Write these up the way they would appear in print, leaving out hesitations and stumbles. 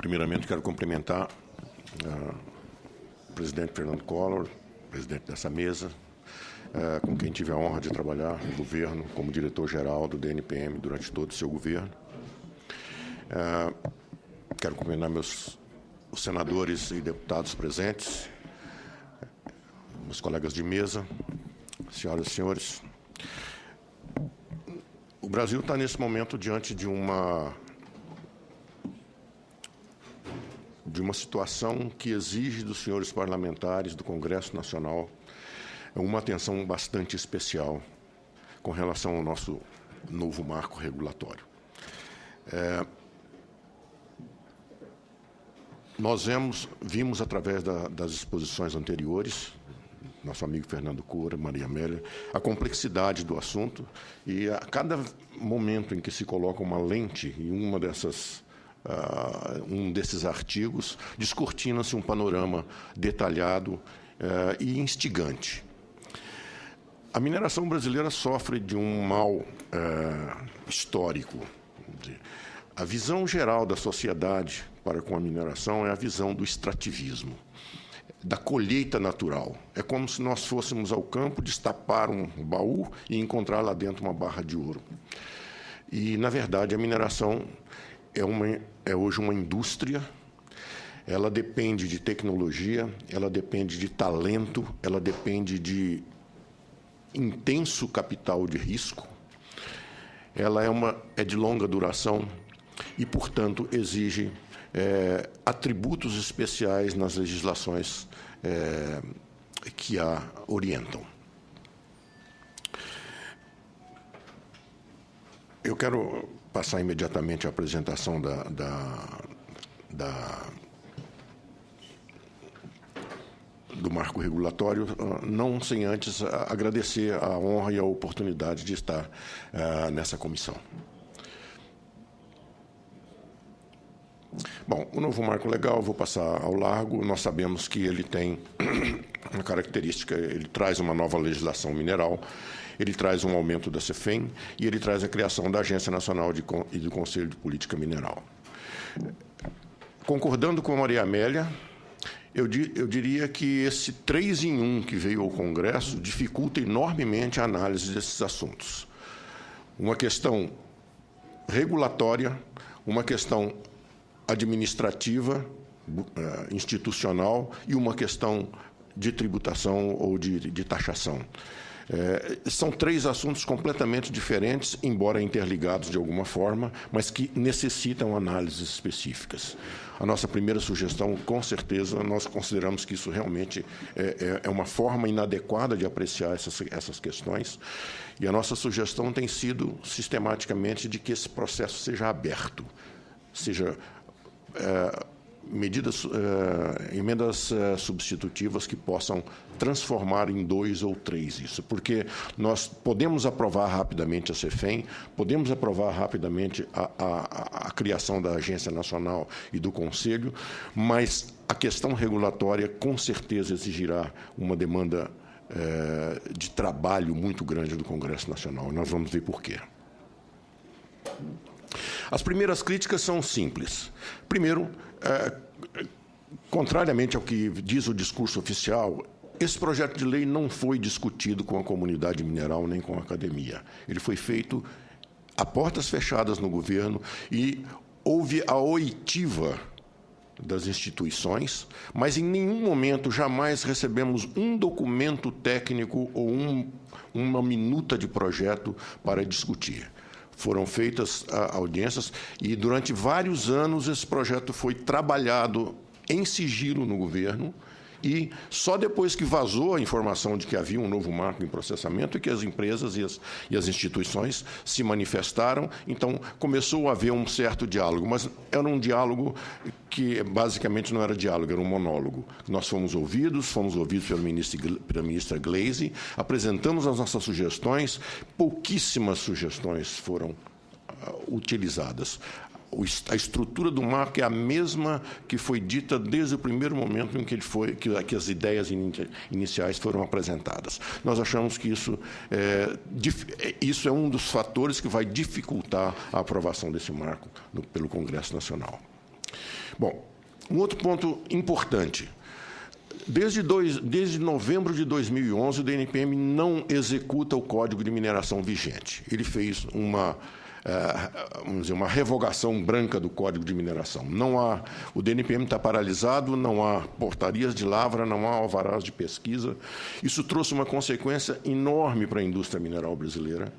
Primeiramente, quero cumprimentar o presidente Fernando Collor, presidente dessa mesa, com quem tive a honra de trabalhar no governo como diretor-geral do DNPM durante todo o seu governo. Quero cumprimentar os senadores e deputados presentes, meus colegas de mesa, senhoras e senhores. O Brasil está, nesse momento, diante de uma situação que exige dos senhores parlamentares do Congresso Nacional uma atenção bastante especial com relação ao nosso novo marco regulatório. Nós vimos através das exposições anteriores, nosso amigo Fernando Cura, Maria Amélia, a complexidade do assunto, e a cada momento em que se coloca uma lente em um desses artigos, descortina-se um panorama detalhado e instigante. A mineração brasileira sofre de um mal histórico. A visão geral da sociedade para com a mineração é a visão do extrativismo, da colheita natural. É como se nós fôssemos ao campo, destapar um baú e encontrar lá dentro uma barra de ouro. E, na verdade, a mineração é hoje uma indústria. Ela depende de tecnologia, ela depende de talento, ela depende de intenso capital de risco. Ela é de longa duração e, portanto, exige atributos especiais nas legislações que a orientam. Eu quero passar imediatamente à apresentação do marco regulatório, não sem antes agradecer a honra e a oportunidade de estar nessa comissão. Bom, o novo marco legal, vou passar ao largo. Nós sabemos que ele tem uma característica, ele traz uma nova legislação mineral, ele traz um aumento da CEFEM e ele traz a criação da Agência Nacional e do Conselho de Política Mineral. Concordando com a Maria Amélia, eu diria que esse 3 em 1 que veio ao Congresso dificulta enormemente a análise desses assuntos. Uma questão regulatória, uma questão administrativa, institucional e uma questão de tributação ou de taxação. São 3 assuntos completamente diferentes, embora interligados de alguma forma, mas que necessitam análises específicas. A nossa primeira sugestão, com certeza, nós consideramos que isso realmente é uma forma inadequada de apreciar essas questões, e a nossa sugestão tem sido, sistematicamente, de que esse processo seja aberto, seja emendas substitutivas que possam transformar em 2 ou 3 isso, porque nós podemos aprovar rapidamente a CEFEM, podemos aprovar rapidamente a criação da Agência Nacional e do Conselho, mas a questão regulatória com certeza exigirá uma demanda de trabalho muito grande do Congresso Nacional. Nós vamos ver por quê. As primeiras críticas são simples. Primeiro, contrariamente ao que diz o discurso oficial, esse projeto de lei não foi discutido com a comunidade mineral nem com a academia. Ele foi feito a portas fechadas no governo e houve a oitiva das instituições, mas em nenhum momento jamais recebemos um documento técnico ou uma minuta de projeto para discutir. Foram feitas audiências e, durante vários anos, esse projeto foi trabalhado em sigilo no governo e só depois que vazou a informação de que havia um novo marco em processamento e que as empresas e as instituições se manifestaram, então começou a haver um certo diálogo, mas era um diálogo que basicamente não era diálogo, era um monólogo. Nós fomos ouvidos pela ministra Gleisi, apresentamos as nossas sugestões, pouquíssimas sugestões foram utilizadas. A estrutura do marco é a mesma que foi dita desde o primeiro momento em que as ideias iniciais foram apresentadas. Nós achamos que isso é um dos fatores que vai dificultar a aprovação desse marco pelo Congresso Nacional. Bom, um outro ponto importante. Desde novembro de 2011, o DNPM não executa o Código de Mineração vigente. Ele fez vamos dizer, uma revogação branca do Código de Mineração. O DNPM está paralisado, não há portarias de lavra, não há alvarás de pesquisa. Isso trouxe uma consequência enorme para a indústria mineral brasileira.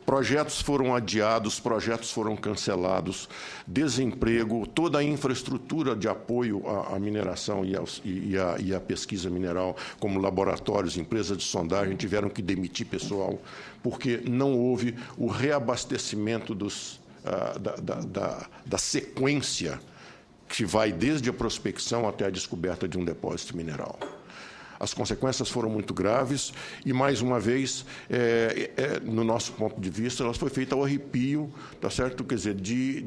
Projetos foram adiados, projetos foram cancelados, desemprego, toda a infraestrutura de apoio à mineração e à pesquisa mineral, como laboratórios, empresas de sondagem, tiveram que demitir pessoal, porque não houve o reabastecimento da sequência que vai desde a prospecção até a descoberta de um depósito mineral. As consequências foram muito graves e, mais uma vez, no nosso ponto de vista, elas foi feita ao arrepio, tá certo? Quer dizer, de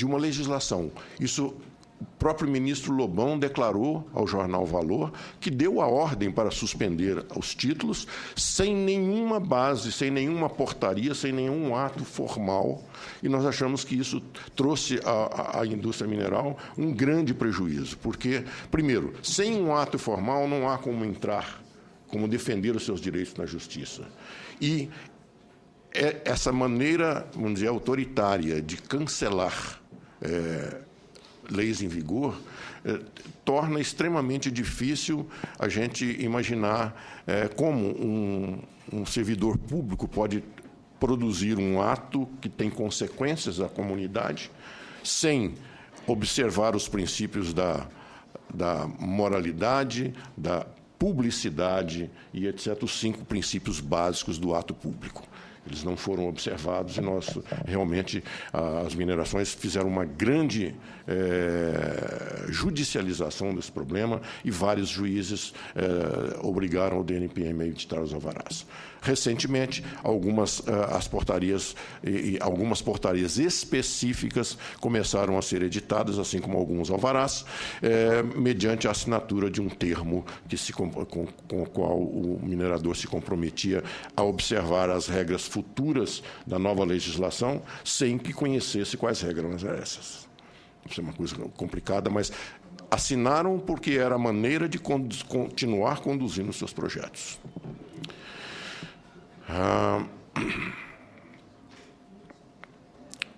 uma legislação. Isso, o próprio ministro Lobão declarou ao jornal Valor que deu a ordem para suspender os títulos sem nenhuma base, sem nenhuma portaria, sem nenhum ato formal. E nós achamos que isso trouxe à indústria mineral um grande prejuízo, porque, primeiro, sem um ato formal não há como entrar, como defender os seus direitos na justiça. E essa maneira, vamos dizer, autoritária de cancelar leis em vigor, torna extremamente difícil a gente imaginar como um servidor público pode produzir um ato que tem consequências à comunidade sem observar os princípios da moralidade, da publicidade e etc., os 5 princípios básicos do ato público. Eles não foram observados e nós, realmente, as minerações fizeram uma grande judicialização desse problema e vários juízes obrigaram o DNPM a editar os alvarás. Recentemente, algumas portarias específicas começaram a ser editadas, assim como alguns alvarás, mediante a assinatura de um termo com o qual o minerador se comprometia a observar as regras futuras da nova legislação, sem que conhecesse quais regras eram essas. Isso é uma coisa complicada, mas assinaram porque era a maneira de continuar conduzindo os seus projetos.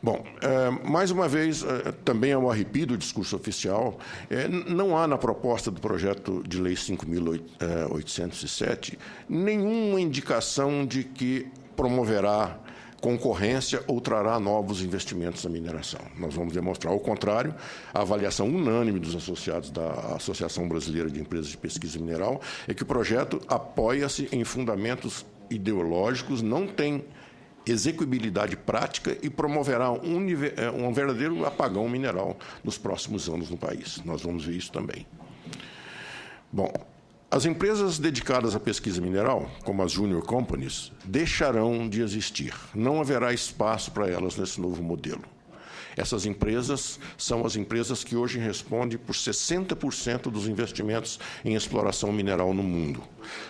Bom, mais uma vez, também ao arrepio do discurso oficial, não há na proposta do projeto de lei 5.807 nenhuma indicação de que promoverá concorrência ou trará novos investimentos na mineração. Nós vamos demonstrar, ao contrário, a avaliação unânime dos associados da Associação Brasileira de Empresas de Pesquisa Mineral é que o projeto apoia-se em fundamentos ideológicos, não tem execuibilidade prática e promoverá um verdadeiro apagão mineral nos próximos anos no país. Nós vamos ver isso também. Bom, as empresas dedicadas à pesquisa mineral, como as Junior Companies, deixarão de existir. Não haverá espaço para elas nesse novo modelo. Essas empresas são as empresas que hoje respondem por 60% dos investimentos em exploração mineral no mundo.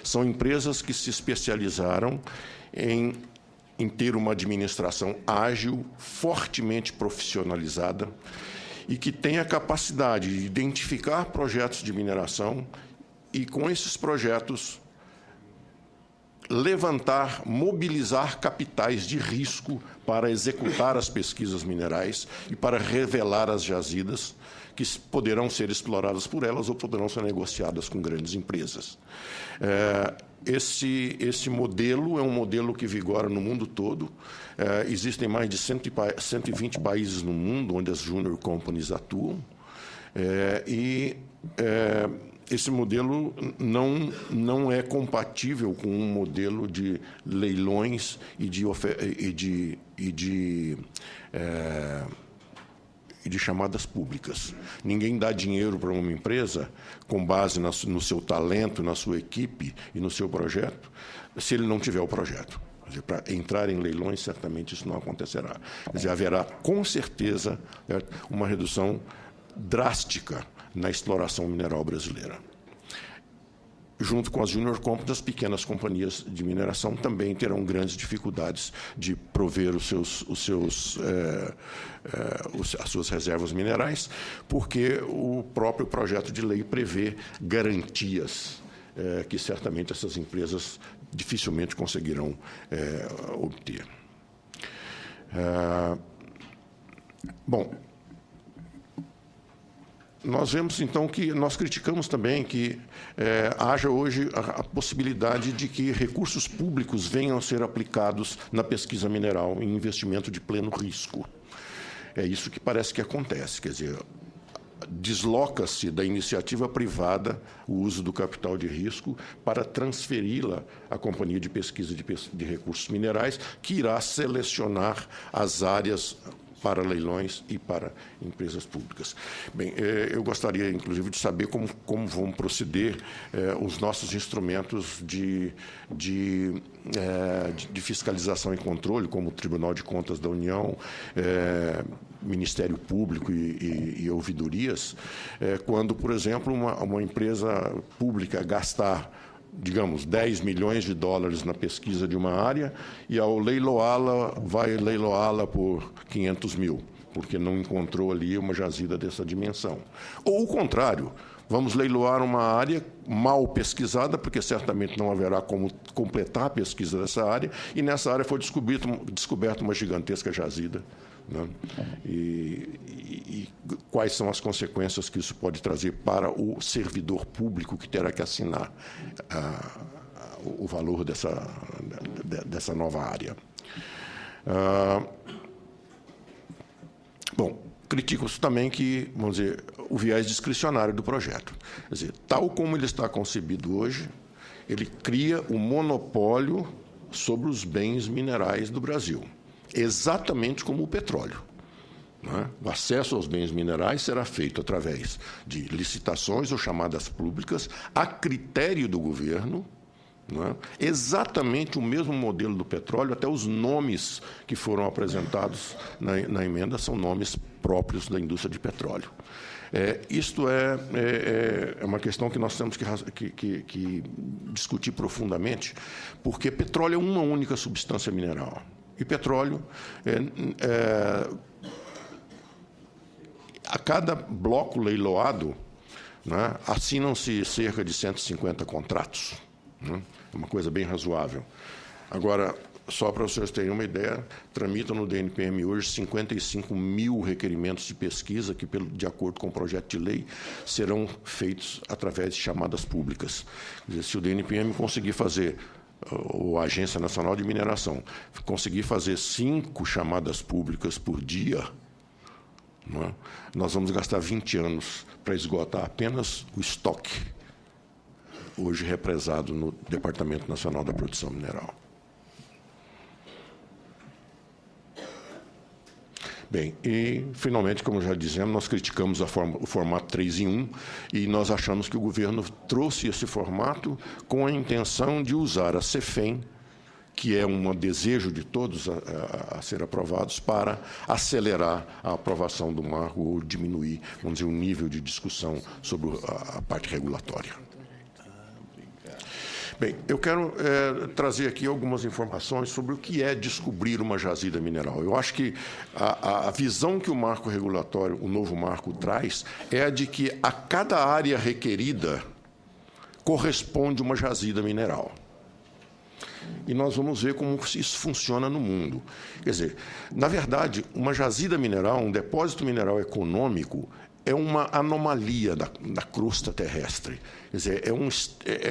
São empresas que se especializaram em ter uma administração ágil, fortemente profissionalizada e que tem a capacidade de identificar projetos de mineração e, com esses projetos, mobilizar capitais de risco para executar as pesquisas minerais e para revelar as jazidas que poderão ser exploradas por elas ou poderão ser negociadas com grandes empresas. Esse modelo é um modelo que vigora no mundo todo. Existem mais de 120 países no mundo onde as Junior Companies atuam. Esse modelo não é compatível com um modelo de leilões e de chamadas públicas. Ninguém dá dinheiro para uma empresa com base no seu talento, na sua equipe e no seu projeto, se ele não tiver o projeto. Quer dizer, para entrar em leilões, certamente isso não acontecerá. Quer dizer, haverá, com certeza, uma redução drástica na exploração mineral brasileira. junto com as junior companies, as pequenas companhias de mineração também terão grandes dificuldades de prover as suas reservas minerais, porque o próprio projeto de lei prevê garantias que certamente essas empresas dificilmente conseguirão obter. Bom, nós vemos, então, que nós criticamos também que haja hoje a possibilidade de que recursos públicos venham a ser aplicados na pesquisa mineral em investimento de pleno risco. É isso que parece que acontece, quer dizer, desloca-se da iniciativa privada o uso do capital de risco para transferi-la à Companhia de Pesquisa de Recursos Minerais, que irá selecionar as áreas para leilões e para empresas públicas. Bem, eu gostaria, inclusive, de saber como vão proceder os nossos instrumentos de fiscalização e controle, como o Tribunal de Contas da União, Ministério Público e ouvidorias, quando, por exemplo, uma empresa pública gastar, digamos, 10 milhões de dólares na pesquisa de uma área e, ao leiloá-la, vai leiloá-la por 500 mil, porque não encontrou ali uma jazida dessa dimensão. Ou o contrário, vamos leiloar uma área mal pesquisada, porque certamente não haverá como completar a pesquisa dessa área, e nessa área foi descoberta uma gigantesca jazida. Né? E quais são as consequências que isso pode trazer para o servidor público que terá que assinar o valor dessa nova área. Bom, critico-se também que, vamos dizer, o viés discricionário do projeto. Quer dizer, tal como ele está concebido hoje, ele cria um monopólio sobre os bens minerais do Brasil, exatamente como o petróleo. O acesso aos bens minerais será feito através de licitações ou chamadas públicas a critério do governo, exatamente o mesmo modelo do petróleo, até os nomes que foram apresentados na emenda são nomes próprios da indústria de petróleo. Isto é uma questão que nós temos que discutir profundamente, porque petróleo é uma única substância mineral. E petróleo, a cada bloco leiloado, assinam-se cerca de 150 contratos. É uma coisa bem razoável. Agora, só para vocês terem uma ideia, tramitam no DNPM hoje 55 mil requerimentos de pesquisa que, de acordo com o projeto de lei, serão feitos através de chamadas públicas. Quer dizer, se o DNPM conseguir fazer, ou a Agência Nacional de Mineração, conseguir fazer 5 chamadas públicas por dia, nós vamos gastar 20 anos para esgotar apenas o estoque, hoje represado no Departamento Nacional da Produção Mineral. Bem, e, finalmente, como já dizemos, nós criticamos o formato 3 em 1 e nós achamos que o governo trouxe esse formato com a intenção de usar a CEFEM, que é um desejo de todos a ser aprovados, para acelerar a aprovação do marco ou diminuir, vamos dizer, o nível de discussão sobre a parte regulatória. Bem, eu quero trazer aqui algumas informações sobre o que é descobrir uma jazida mineral. Eu acho que a visão que o marco regulatório, o novo marco, traz é a de que a cada área requerida corresponde uma jazida mineral. E nós vamos ver como isso funciona no mundo. Quer dizer, na verdade, uma jazida mineral, um depósito mineral econômico, é uma anomalia da crosta terrestre. Quer dizer,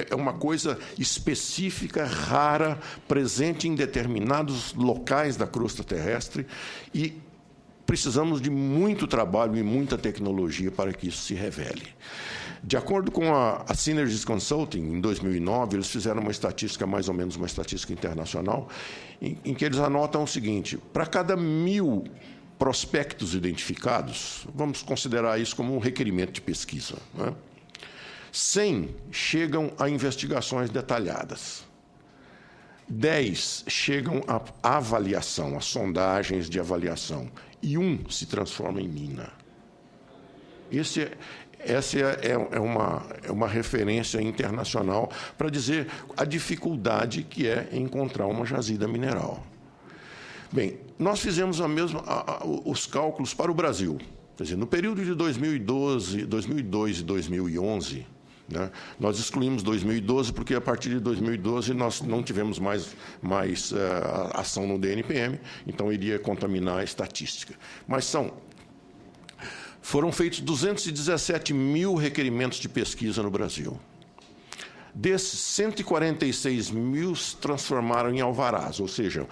é uma coisa específica, rara, presente em determinados locais da crosta terrestre e precisamos de muito trabalho e muita tecnologia para que isso se revele. De acordo com a Synergies Consulting, em 2009, eles fizeram uma estatística, mais ou menos uma estatística internacional, em que eles anotam o seguinte: para cada 1.000 prospectos identificados, vamos considerar isso como um requerimento de pesquisa, 100 chegam a investigações detalhadas, 10 chegam à avaliação, a sondagens de avaliação, e 1 se transforma em mina. Essa é uma referência internacional para dizer a dificuldade que é encontrar uma jazida mineral. Bem, nós fizemos os cálculos para o Brasil. Quer dizer, no período de 2002 e 2011, né, nós excluímos 2012, porque a partir de 2012 nós não tivemos mais ação no DNPM, então iria contaminar a estatística. Mas foram feitos 217 mil requerimentos de pesquisa no Brasil. Desses, 146 mil se transformaram em alvarás, ou seja,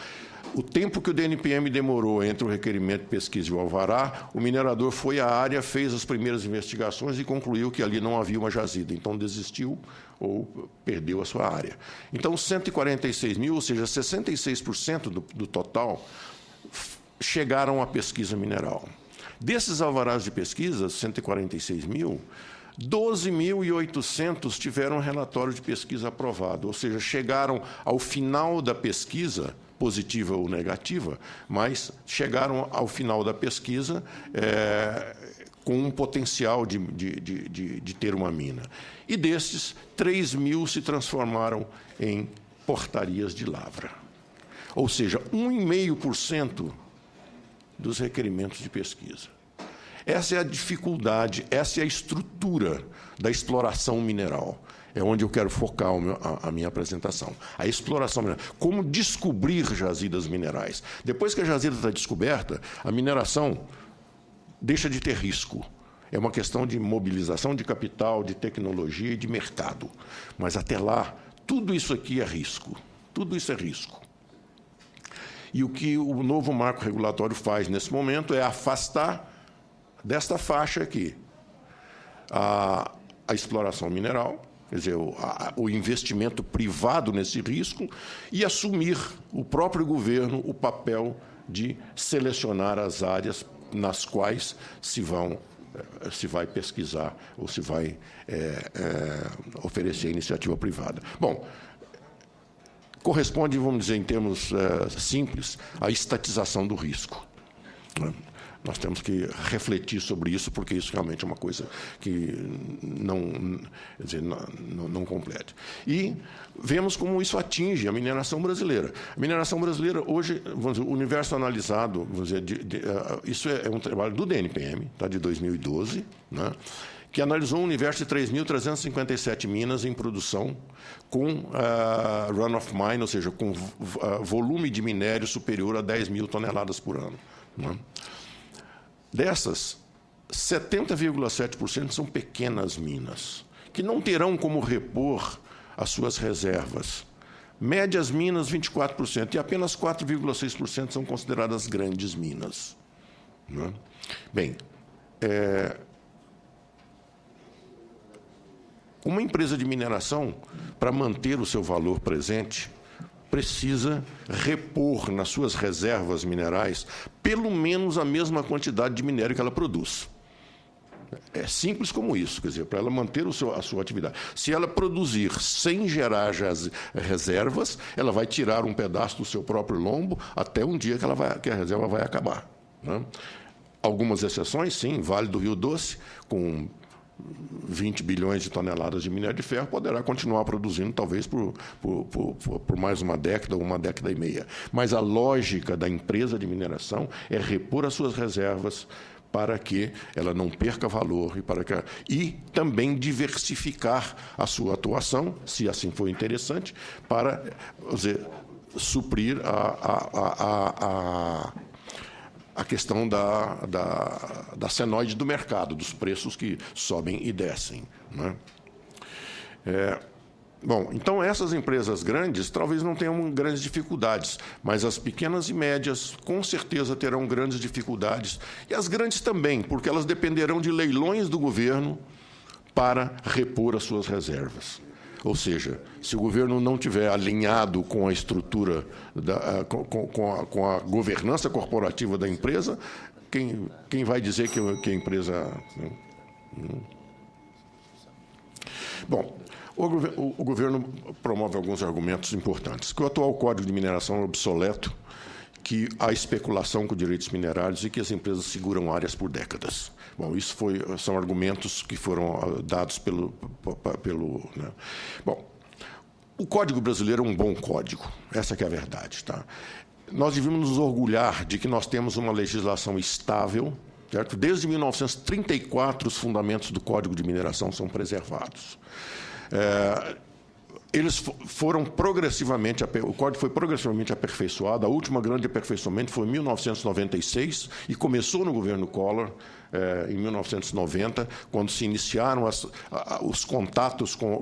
o tempo que o DNPM demorou entre o requerimento de pesquisa e o alvará, o minerador foi à área, fez as primeiras investigações e concluiu que ali não havia uma jazida. Então, desistiu ou perdeu a sua área. Então, 146 mil, ou seja, 66% do total, chegaram à pesquisa mineral. Desses alvarás de pesquisa, 146 mil, 12.800 tiveram relatório de pesquisa aprovado, ou seja, chegaram ao final da pesquisa, positiva ou negativa, mas chegaram ao final da pesquisa com um potencial de ter uma mina. E destes, 3 mil se transformaram em portarias de lavra. Ou seja, 1,5% dos requerimentos de pesquisa. Essa é a dificuldade, essa é a estrutura da exploração mineral. É onde eu quero focar a minha apresentação. A exploração mineral. Como descobrir jazidas minerais. Depois que a jazida está descoberta, a mineração deixa de ter risco. É uma questão de mobilização de capital, de tecnologia e de mercado. Mas, até lá, tudo isso aqui é risco. Tudo isso é risco. E o que o novo marco regulatório faz nesse momento é afastar desta faixa aqui a exploração mineral, quer dizer, o investimento privado nesse risco, e assumir o próprio governo o papel de selecionar as áreas nas quais se vai pesquisar ou se vai oferecer iniciativa privada. Bom, corresponde, vamos dizer, em termos simples, à estatização do risco, né? Nós temos que refletir sobre isso, porque isso realmente é uma coisa que não complete. E vemos como isso atinge a mineração brasileira. A mineração brasileira, hoje, vamos dizer, o universo analisado, vamos dizer, isso é um trabalho do DNPM, tá, de 2012, né, que analisou um universo de 3.357 minas em produção com run of mine, ou seja, com volume de minério superior a 10 mil toneladas por ano, né? Dessas, 70,7% são pequenas minas, que não terão como repor as suas reservas. Médias minas, 24%, e apenas 4,6% são consideradas grandes minas, né? Bem, uma empresa de mineração, para manter o seu valor presente, precisa repor nas suas reservas minerais pelo menos a mesma quantidade de minério que ela produz. É simples como isso, quer dizer, para ela manter a sua atividade. Se ela produzir sem gerar reservas, ela vai tirar um pedaço do seu próprio lombo até um dia que a reserva vai acabar, né? Algumas exceções, sim, Vale do Rio Doce, com 20 bilhões de toneladas de minério de ferro, poderá continuar produzindo, talvez, por mais uma década ou uma década e meia. Mas a lógica da empresa de mineração é repor as suas reservas para que ela não perca valor e também diversificar a sua atuação, se assim for interessante, para, vamos dizer, suprir a questão da senoide do mercado, dos preços que sobem e descem, né? Bom, então, essas empresas grandes talvez não tenham grandes dificuldades, mas as pequenas e médias, com certeza, terão grandes dificuldades, e as grandes também, porque elas dependerão de leilões do governo para repor as suas reservas. Ou seja, se o governo não tiver alinhado com a estrutura, com a governança corporativa da empresa, quem vai dizer que a empresa... Bom, o governo promove alguns argumentos importantes, que o atual Código de Mineração é obsoleto, que há especulação com direitos minerários e que as empresas seguram áreas por décadas. Bom, isso são argumentos que foram dados pelo né? Bom, o Código Brasileiro é um bom código, essa que é a verdade. Tá? Nós devemos nos orgulhar de que nós temos uma legislação estável, certo? Desde 1934, os fundamentos do Código de Mineração são preservados. Eles foram progressivamente, o Código foi progressivamente aperfeiçoado. A última grande aperfeiçoamento foi em 1996 e começou no governo Collor, em 1990, quando se iniciaram os contatos com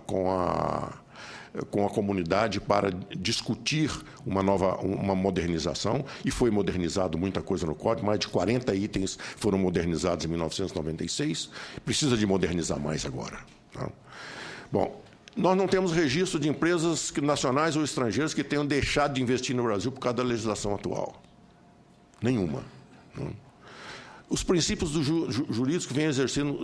a comunidade para discutir uma modernização, e foi modernizado muita coisa no Código, mais de 40 itens foram modernizados em 1996, precisa de modernizar mais agora. Tá? Bom, nós não temos registro de empresas nacionais ou estrangeiras que tenham deixado de investir no Brasil por causa da legislação atual. Nenhuma. Os princípios jurídicos que vêm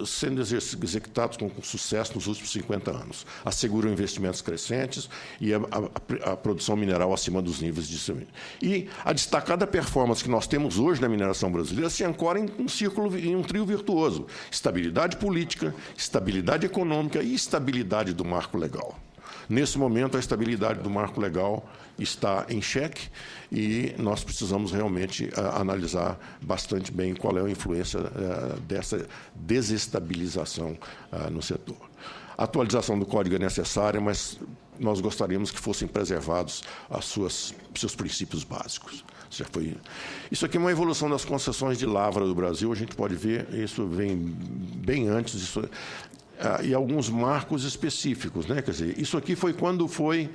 sendo executados com sucesso nos últimos 50 anos asseguram investimentos crescentes e a produção mineral acima dos níveis de cimento. E a destacada performance que nós temos hoje na mineração brasileira se ancora em um trio virtuoso: estabilidade política, estabilidade econômica e estabilidade do marco legal. Nesse momento, a estabilidade do marco legal está em xeque e nós precisamos realmente analisar bastante bem qual é a influência dessa desestabilização no setor. A atualização do Código é necessária, mas nós gostaríamos que fossem preservados seus princípios básicos. Isso aqui é uma evolução das concessões de lavra do Brasil. A gente pode ver, isso vem bem antes disso. E alguns marcos específicos, né? Quer dizer, isso aqui foi quando foi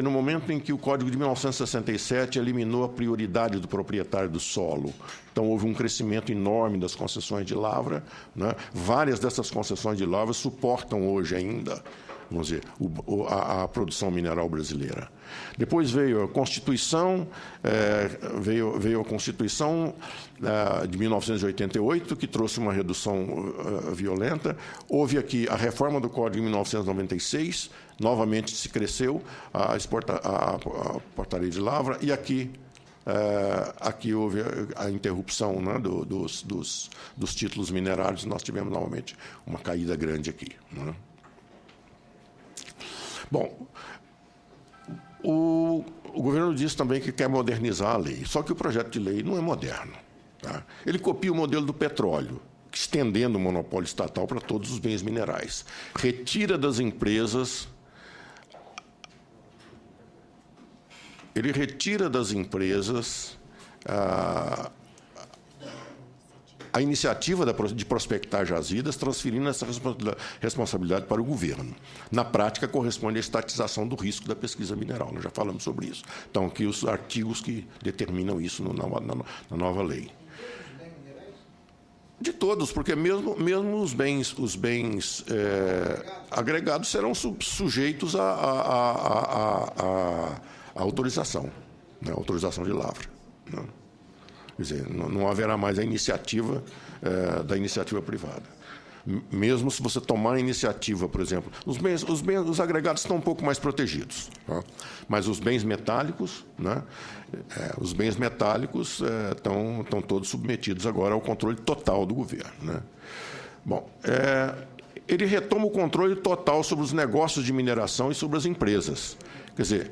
no momento em que o Código de 1967 eliminou a prioridade do proprietário do solo. Então, houve um crescimento enorme das concessões de lavra, né? Várias dessas concessões de lavra suportam hoje ainda, vamos dizer, a produção mineral brasileira. Depois veio a Constituição, veio a Constituição de 1988, que trouxe uma redução violenta. Houve aqui a reforma do Código de 1996, novamente se cresceu a portaria de lavra, e aqui houve a interrupção, né, dos títulos minerários. Nós tivemos novamente uma caída grande aqui, né? Bom, o governo diz também que quer modernizar a lei, só que o projeto de lei não é moderno. Tá? Ele copia o modelo do petróleo, estendendo o monopólio estatal para todos os bens minerais. Retira das empresas... Ele retira das empresas a iniciativa de prospectar jazidas, transferindo essa responsabilidade para o governo. Na prática, corresponde à estatização do risco da pesquisa mineral. Nós já falamos sobre isso. Então, aqui os artigos que determinam isso na nova lei. De todos, porque mesmo os bens agregados serão sujeitos à autorização, né? Autorização de lavra, né? Quer dizer, não haverá mais a iniciativa da iniciativa privada. Mesmo se você tomar a iniciativa, por exemplo, os agregados estão um pouco mais protegidos, tá? Mas os bens metálicos, né? Os bens metálicos estão todos submetidos agora ao controle total do governo, né? Bom, ele retoma o controle total sobre os negócios de mineração e sobre as empresas. Quer dizer,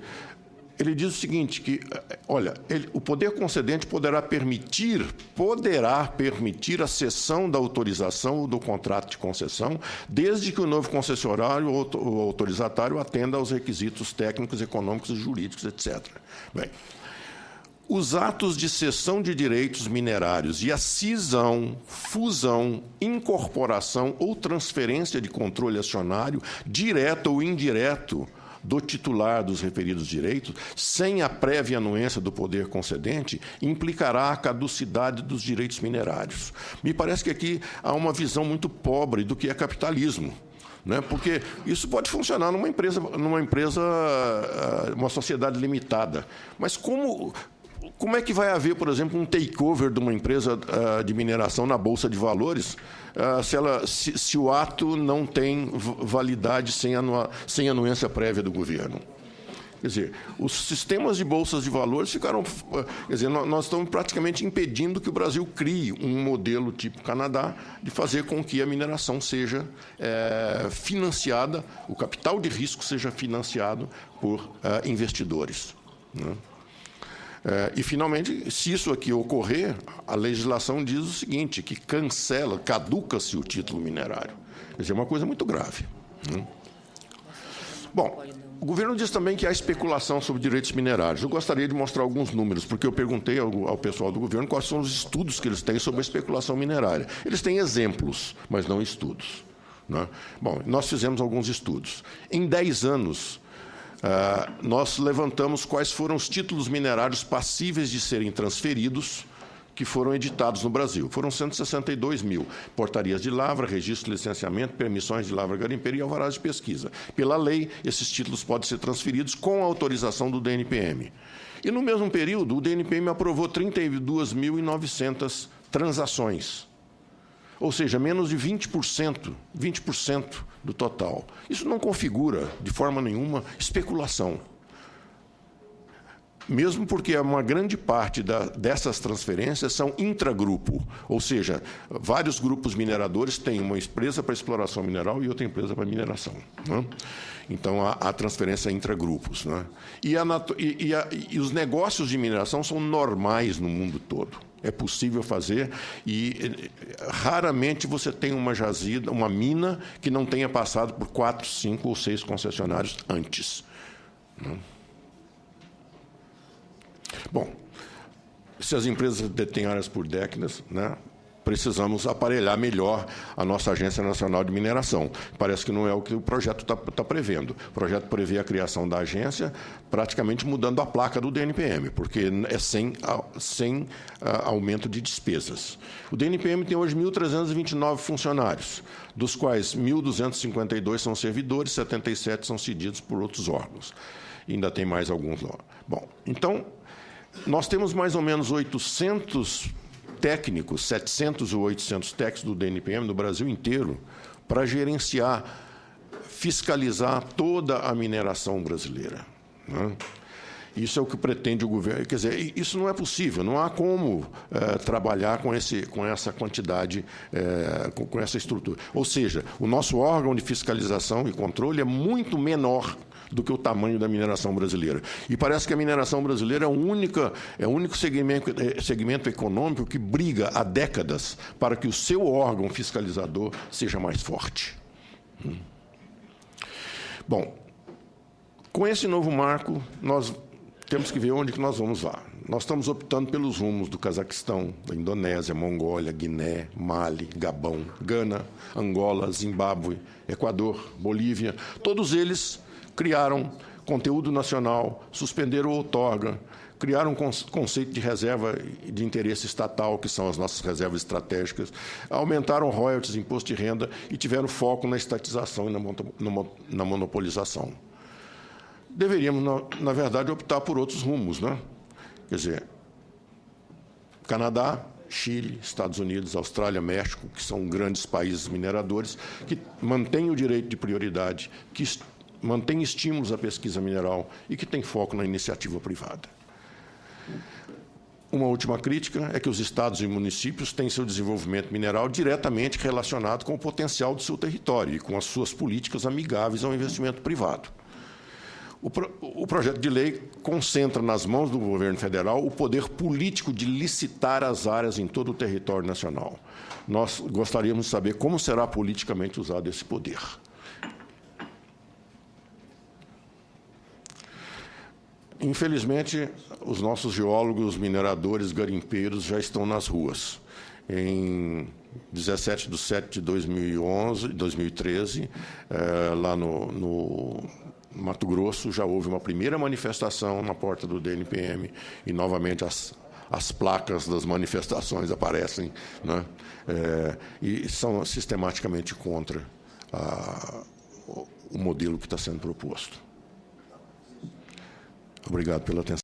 ele diz o seguinte, que, olha, o poder concedente poderá permitir a cessão da autorização ou do contrato de concessão, desde que o novo concessionário ou autorizatário atenda aos requisitos técnicos, econômicos e jurídicos, etc. Bem, os atos de cessão de direitos minerários e a cisão, fusão, incorporação ou transferência de controle acionário, direto ou indireto, do titular dos referidos direitos, sem a prévia anuência do poder concedente, implicará a caducidade dos direitos minerários. Me parece que aqui há uma visão muito pobre do que é capitalismo, né? Porque isso pode funcionar numa empresa, uma sociedade limitada. Mas como é que vai haver, por exemplo, um takeover de uma empresa de mineração na Bolsa de Valores se o ato não tem validade sem anuência prévia do governo? Quer dizer, os sistemas de bolsas de valores ficaram... Quer dizer, nós estamos praticamente impedindo que o Brasil crie um modelo tipo Canadá de fazer com que a mineração seja financiada, o capital de risco seja financiado por investidores, né? E, finalmente, se isso aqui ocorrer, a legislação diz o seguinte, que caduca-se o título minerário. Quer dizer, é uma coisa muito grave, né? Bom, o governo diz também que há especulação sobre direitos minerários. Eu gostaria de mostrar alguns números, porque eu perguntei ao pessoal do governo quais são os estudos que eles têm sobre a especulação minerária. Eles têm exemplos, mas não estudos, né? Bom, nós fizemos alguns estudos. Em 10 anos... nós levantamos quais foram os títulos minerários passíveis de serem transferidos que foram editados no Brasil. Foram 162 mil. Portarias de lavra, registro de licenciamento, permissões de lavra garimpeira e alvarás de pesquisa. Pela lei, esses títulos podem ser transferidos com a autorização do DNPM. E, no mesmo período, o DNPM aprovou 32.900 transações. Ou seja, menos de 20% do total. Isso não configura, de forma nenhuma, especulação. Mesmo porque uma grande parte dessas transferências são intragrupo, ou seja, vários grupos mineradores têm uma empresa para exploração mineral e outra empresa para mineração, né? Então, há transferência intragrupos, né? E os negócios de mineração são normais no mundo todo. É possível fazer e raramente você tem uma jazida, uma mina que não tenha passado por 4, 5 ou 6 concessionários antes, né? Bom, se as empresas detêm áreas por décadas, né, precisamos aparelhar melhor a nossa Agência Nacional de Mineração. Parece que não é o que o projeto está prevendo. O projeto prevê a criação da agência praticamente mudando a placa do DNPM, porque é sem aumento de despesas. O DNPM tem hoje 1.329 funcionários, dos quais 1.252 são servidores, 77 são cedidos por outros órgãos. E ainda tem mais alguns lá. Bom, então, nós temos mais ou menos 800 técnicos, 700 ou 800 técnicos do DNPM no Brasil inteiro para gerenciar, fiscalizar toda a mineração brasileira, né? Isso é o que pretende o governo. Quer dizer, isso não é possível, não há como trabalhar com essa quantidade, com essa estrutura. Ou seja, o nosso órgão de fiscalização e controle é muito menor do que o tamanho da mineração brasileira. E parece que a mineração brasileira é o único segmento econômico que briga há décadas para que o seu órgão fiscalizador seja mais forte. Bom, com esse novo marco, nós temos que ver onde que nós vamos lá. Nós estamos optando pelos rumos do Cazaquistão, da Indonésia, Mongólia, Guiné, Mali, Gabão, Gana, Angola, Zimbábue, Equador, Bolívia. Todos eles criaram conteúdo nacional, suspenderam a outorga, criaram um conceito de reserva de interesse estatal, que são as nossas reservas estratégicas, aumentaram royalties, imposto de renda e tiveram foco na estatização e na monopolização. Deveríamos, na verdade, optar por outros rumos, né? Quer dizer, Canadá, Chile, Estados Unidos, Austrália, México, que são grandes países mineradores, que mantêm o direito de prioridade, que mantêm estímulos à pesquisa mineral e que têm foco na iniciativa privada. Uma última crítica é que os estados e municípios têm seu desenvolvimento mineral diretamente relacionado com o potencial do seu território e com as suas políticas amigáveis ao investimento privado. O projeto de lei concentra nas mãos do governo federal o poder político de licitar as áreas em todo o território nacional. Nós gostaríamos de saber como será politicamente usado esse poder. Infelizmente, os nossos geólogos, mineradores, garimpeiros já estão nas ruas. Em 17/7/2013, lá no Mato Grosso, já houve uma primeira manifestação na porta do DNPM e, novamente, as placas das manifestações aparecem, né? E são sistematicamente contra o modelo que está sendo proposto. Obrigado pela atenção.